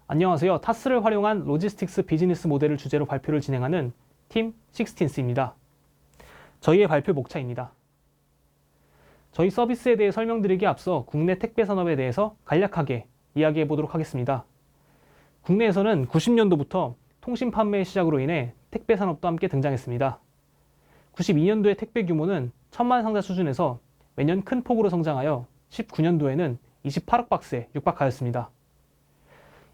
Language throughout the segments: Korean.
안녕하세요. 타스를 활용한 로지스틱스 비즈니스 모델을 주제로 발표를 진행하는 팀 식스틴스입니다. 저희의 발표 목차입니다. 저희 서비스에 대해 설명드리기에 앞서 국내 택배 산업에 대해서 간략하게 이야기해 보도록 하겠습니다. 국내에서는 90년도부터 통신 판매의 시작으로 인해 택배 산업도 함께 등장했습니다. 92년도의 택배 규모는 1000만 상자 수준에서 매년 큰 폭으로 성장하여 19년도에는 28억 박스에 육박하였습니다.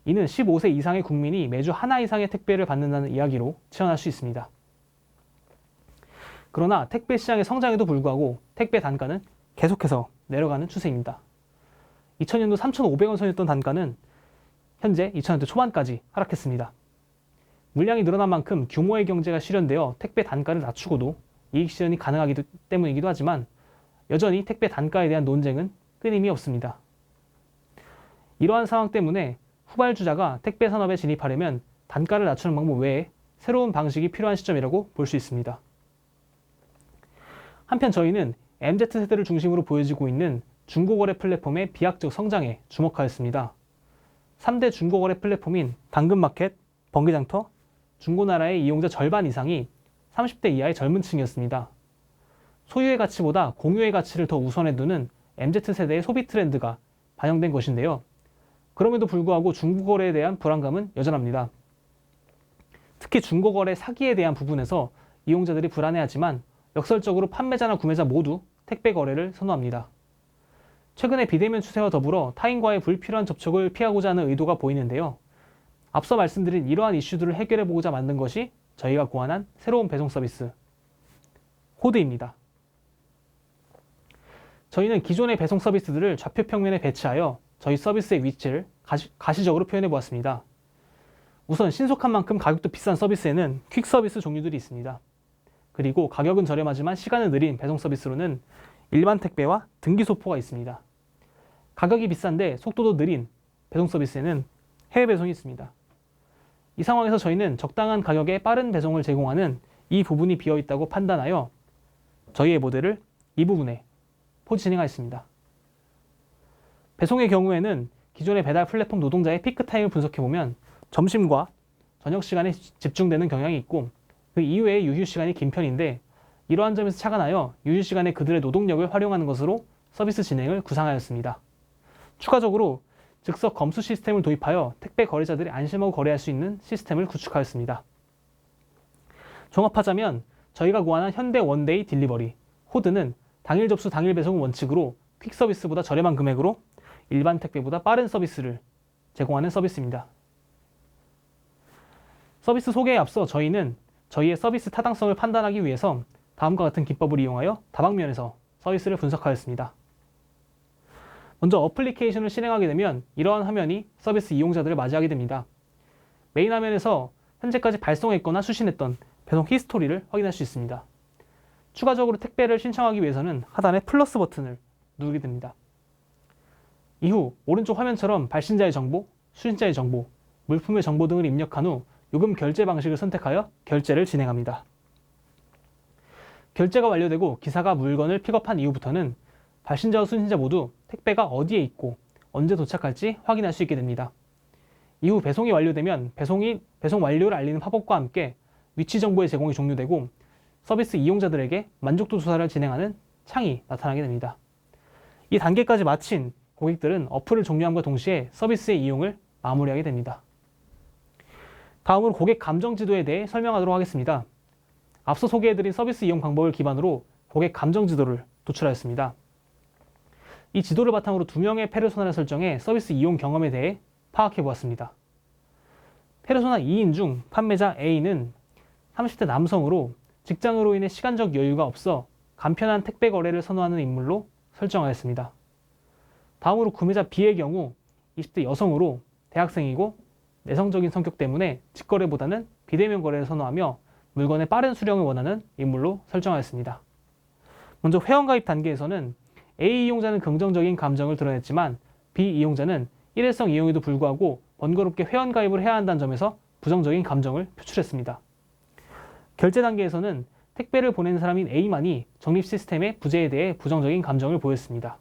이는 15세 이상의 국민이 매주 하나 이상의 택배를 받는다는 이야기로 치환할 수 있습니다. 그러나 택배 시장의 성장에도 불구하고 택배 단가는 계속해서 내려가는 추세입니다. 2000년도 3,500원 선이었던 단가는 현재 2000년대 초반까지 하락했습니다. 물량이 늘어난 만큼 규모의 경제가 실현되어 택배 단가를 낮추고도 이익 실현이 가능하기 때문이기도 하지만 여전히 택배 단가에 대한 논쟁은 끊임이 없습니다. 이러한 상황 때문에 후발주자가 택배 산업에 진입하려면 단가를 낮추는 방법 외에 새로운 방식이 필요한 시점이라고 볼 수 있습니다. 한편 저희는 MZ세대를 중심으로 보여지고 있는 중고거래 플랫폼의 비약적 성장에 주목하였습니다. 3대 중고거래 플랫폼인 당근마켓, 번개장터, 중고나라의 이용자 절반 이상이 30대 이하의 젊은 층이었습니다. 소유의 가치보다 공유의 가치를 더 우선해 두는 MZ세대의 소비 트렌드가 반영된 것인데요. 그럼에도 불구하고 중고거래에 대한 불안감은 여전합니다. 특히 중고거래 사기에 대한 부분에서 이용자들이 불안해하지만 역설적으로 판매자나 구매자 모두 택배 거래를 선호합니다. 최근의 비대면 추세와 더불어 타인과의 불필요한 접촉을 피하고자 하는 의도가 보이는데요. 앞서 말씀드린 이러한 이슈들을 해결해 보고자 만든 것이 저희가 고안한 새로운 배송 서비스, 호드입니다. 저희는 기존의 배송 서비스들을 좌표 평면에 배치하여 저희 서비스의 위치를 가시적으로 표현해 보았습니다. 우선 신속한 만큼 가격도 비싼 서비스에는 퀵 서비스 종류들이 있습니다. 그리고 가격은 저렴하지만 시간은 느린 배송 서비스로는 일반 택배와 등기 소포가 있습니다. 가격이 비싼데 속도도 느린 배송 서비스에는 해외 배송이 있습니다. 이 상황에서 저희는 적당한 가격에 빠른 배송을 제공하는 이 부분이 비어 있다고 판단하여 저희의 모델을 이 부분에 포지셔닝하였습니다. 배송의 경우에는 기존의 배달 플랫폼 노동자의 피크타임을 분석해보면 점심과 저녁 시간에 집중되는 경향이 있고 그 이후에 유휴 시간이 긴 편인데 이러한 점에서 착안하여 유휴 시간에 그들의 노동력을 활용하는 것으로 서비스 진행을 구상하였습니다. 추가적으로 즉석 검수 시스템을 도입하여 택배 거래자들이 안심하고 거래할 수 있는 시스템을 구축하였습니다. 종합하자면 저희가 고안한 현대 원데이 딜리버리, 호드는 당일 접수 당일 배송 원칙으로 퀵 서비스보다 저렴한 금액으로 일반 택배보다 빠른 서비스를 제공하는 서비스입니다. 서비스 소개에 앞서 저희는 저희의 서비스 타당성을 판단하기 위해서 다음과 같은 기법을 이용하여 다방면에서 서비스를 분석하였습니다. 먼저 어플리케이션을 실행하게 되면 이러한 화면이 서비스 이용자들을 맞이하게 됩니다. 메인 화면에서 현재까지 발송했거나 수신했던 배송 히스토리를 확인할 수 있습니다. 추가적으로 택배를 신청하기 위해서는 하단에 플러스 버튼을 누르게 됩니다. 이후 오른쪽 화면처럼 발신자의 정보, 수신자의 정보, 물품의 정보 등을 입력한 후 요금 결제 방식을 선택하여 결제를 진행합니다. 결제가 완료되고 기사가 물건을 픽업한 이후부터는 발신자와 수신자 모두 택배가 어디에 있고 언제 도착할지 확인할 수 있게 됩니다. 이후 배송이 완료되면 배송 완료를 알리는 팝업과 함께 위치 정보의 제공이 종료되고 서비스 이용자들에게 만족도 조사를 진행하는 창이 나타나게 됩니다. 이 단계까지 마친 고객들은 어플을 종료함과 동시에 서비스의 이용을 마무리하게 됩니다. 다음으로 고객 감정 지도에 대해 설명하도록 하겠습니다. 앞서 소개해드린 서비스 이용 방법을 기반으로 고객 감정 지도를 도출하였습니다. 이 지도를 바탕으로 2명의 페르소나를 설정해 서비스 이용 경험에 대해 파악해 보았습니다. 페르소나 2인 중 판매자 A는 30대 남성으로 직장으로 인해 시간적 여유가 없어 간편한 택배 거래를 선호하는 인물로 설정하였습니다. 다음으로 구매자 B의 경우 20대 여성으로 대학생이고 내성적인 성격 때문에 직거래보다는 비대면 거래를 선호하며 물건의 빠른 수령을 원하는 인물로 설정하였습니다. 먼저 회원가입 단계에서는 A 이용자는 긍정적인 감정을 드러냈지만 B 이용자는 일회성 이용에도 불구하고 번거롭게 회원가입을 해야 한다는 점에서 부정적인 감정을 표출했습니다. 결제 단계에서는 택배를 보내는 사람인 A만이 적립 시스템의 부재에 대해 부정적인 감정을 보였습니다.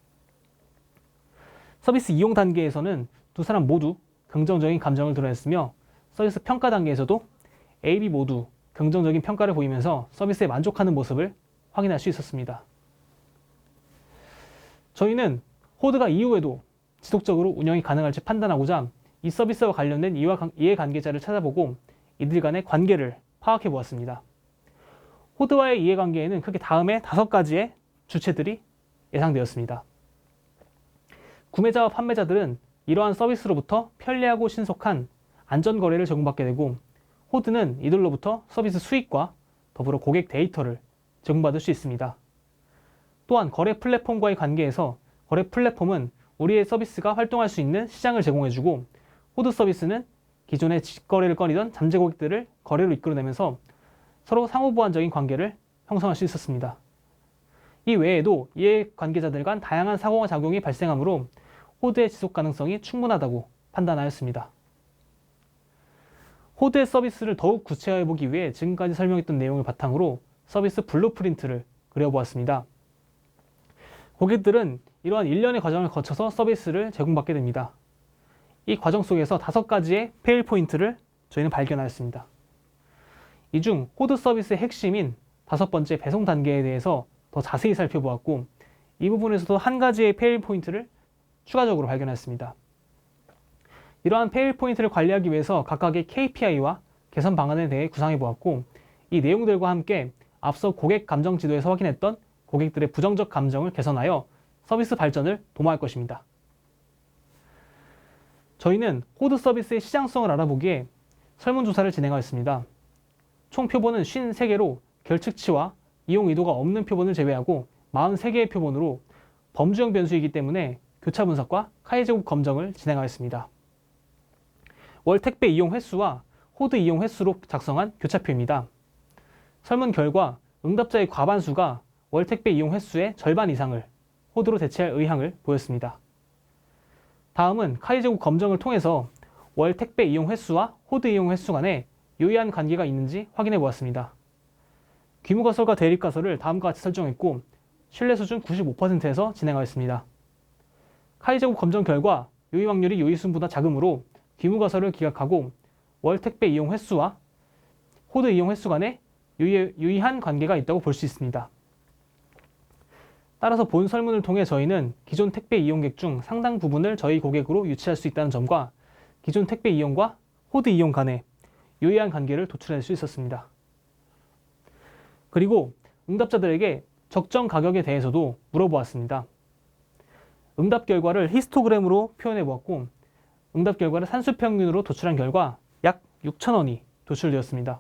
서비스 이용 단계에서는 두 사람 모두 긍정적인 감정을 드러냈으며 서비스 평가 단계에서도 A, B 모두 긍정적인 평가를 보이면서 서비스에 만족하는 모습을 확인할 수 있었습니다. 저희는 호드가 이후에도 지속적으로 운영이 가능할지 판단하고자 이 서비스와 관련된 이해관계자를 찾아보고 이들 간의 관계를 파악해 보았습니다. 호드와의 이해관계에는 크게 다음의 5가지의 주체들이 예상되었습니다. 구매자와 판매자들은 이러한 서비스로부터 편리하고 신속한 안전거래를 제공받게 되고, 호드는 이들로부터 서비스 수익과 더불어 고객 데이터를 제공받을 수 있습니다. 또한 거래 플랫폼과의 관계에서 거래 플랫폼은 우리의 서비스가 활동할 수 있는 시장을 제공해주고, 호드 서비스는 기존의 직거래를 꺼리던 잠재 고객들을 거래로 이끌어내면서 서로 상호보완적인 관계를 형성할 수 있었습니다. 이 외에도 이해관계자들 간 다양한 사고와 작용이 발생하므로 호드의 지속 가능성이 충분하다고 판단하였습니다. 호드의 서비스를 더욱 구체화해보기 위해 지금까지 설명했던 내용을 바탕으로 서비스 블루프린트를 그려보았습니다. 고객들은 이러한 일련의 과정을 거쳐서 서비스를 제공받게 됩니다. 이 과정 속에서 5가지의 페일 포인트를 저희는 발견하였습니다. 이 중 호드 서비스의 핵심인 5번째 배송 단계에 대해서 더 자세히 살펴보았고, 이 부분에서도 한 가지의 페일 포인트를 추가적으로 발견했습니다. 이러한 페일 포인트를 관리하기 위해서 각각의 KPI와 개선 방안에 대해 구상해 보았고, 이 내용들과 함께 앞서 고객 감정 지도에서 확인했던 고객들의 부정적 감정을 개선하여 서비스 발전을 도모할 것입니다. 저희는 호드 서비스의 시장성을 알아보기에 설문조사를 진행하였습니다. 총 표본은 53개로 결측치와 이용 의도가 없는 표본을 제외하고 43개의 표본으로 범주형 변수이기 때문에 교차 분석과 카이제곱 검정을 진행하였습니다. 월 택배 이용 횟수와 호드 이용 횟수로 작성한 교차표입니다. 설문 결과 응답자의 과반수가 월 택배 이용 횟수의 절반 이상을 호드로 대체할 의향을 보였습니다. 다음은 카이제곱 검정을 통해서 월 택배 이용 횟수와 호드 이용 횟수 간에 유의한 관계가 있는지 확인해 보았습니다. 귀무가설과 대립가설을 다음과 같이 설정했고, 신뢰 수준 95%에서 진행하였습니다. 카이제곱 검정 결과 유의 확률이 유의수보다 작으므로 귀무가설을 기각하고 월 택배 이용 횟수와 호드 이용 횟수 간에 유의한 관계가 있다고 볼 수 있습니다. 따라서 본 설문을 통해 저희는 기존 택배 이용객 중 상당 부분을 저희 고객으로 유치할 수 있다는 점과 기존 택배 이용과 호드 이용 간에 유의한 관계를 도출할 수 있었습니다. 그리고 응답자들에게 적정 가격에 대해서도 물어보았습니다. 응답 결과를 히스토그램으로 표현해 보았고, 응답 결과를 산수평균으로 도출한 결과 약 6,000원이 도출되었습니다.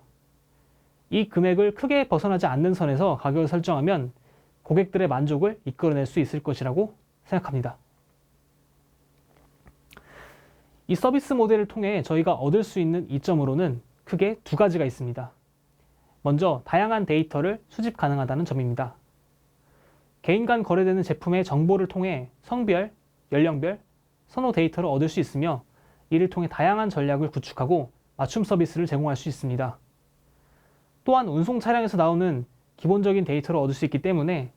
이 금액을 크게 벗어나지 않는 선에서 가격을 설정하면 고객들의 만족을 이끌어낼 수 있을 것이라고 생각합니다. 이 서비스 모델을 통해 저희가 얻을 수 있는 이점으로는 크게 2가지가 있습니다. 먼저 다양한 데이터를 수집 가능하다는 점입니다. 개인 간 거래되는 제품의 정보를 통해 성별, 연령별, 선호 데이터를 얻을 수 있으며, 이를 통해 다양한 전략을 구축하고 맞춤 서비스를 제공할 수 있습니다. 또한 운송 차량에서 나오는 기본적인 데이터를 얻을 수 있기 때문에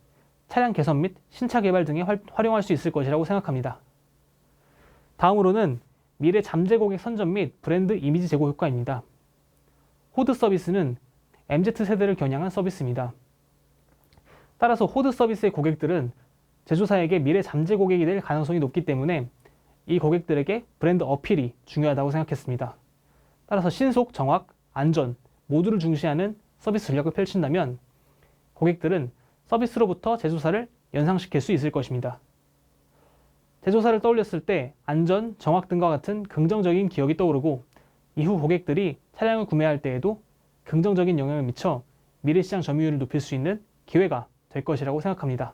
차량 개선 및 신차 개발 등에 활용할 수 있을 것이라고 생각합니다. 다음으로는 미래 잠재 고객 선점 및 브랜드 이미지 제고 효과입니다. 호드 서비스는 MZ세대를 겨냥한 서비스입니다. 따라서 호드 서비스의 고객들은 제조사에게 미래 잠재 고객이 될 가능성이 높기 때문에 이 고객들에게 브랜드 어필이 중요하다고 생각했습니다. 따라서 신속, 정확, 안전 모두를 중시하는 서비스 전략을 펼친다면 고객들은 서비스로부터 제조사를 연상시킬 수 있을 것입니다. 제조사를 떠올렸을 때 안전, 정확 등과 같은 긍정적인 기억이 떠오르고, 이후 고객들이 차량을 구매할 때에도 긍정적인 영향을 미쳐 미래시장 점유율을 높일 수 있는 기회가 될 것이라고 생각합니다.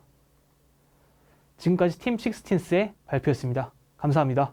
지금까지 팀 식스틴스의 발표였습니다. 감사합니다.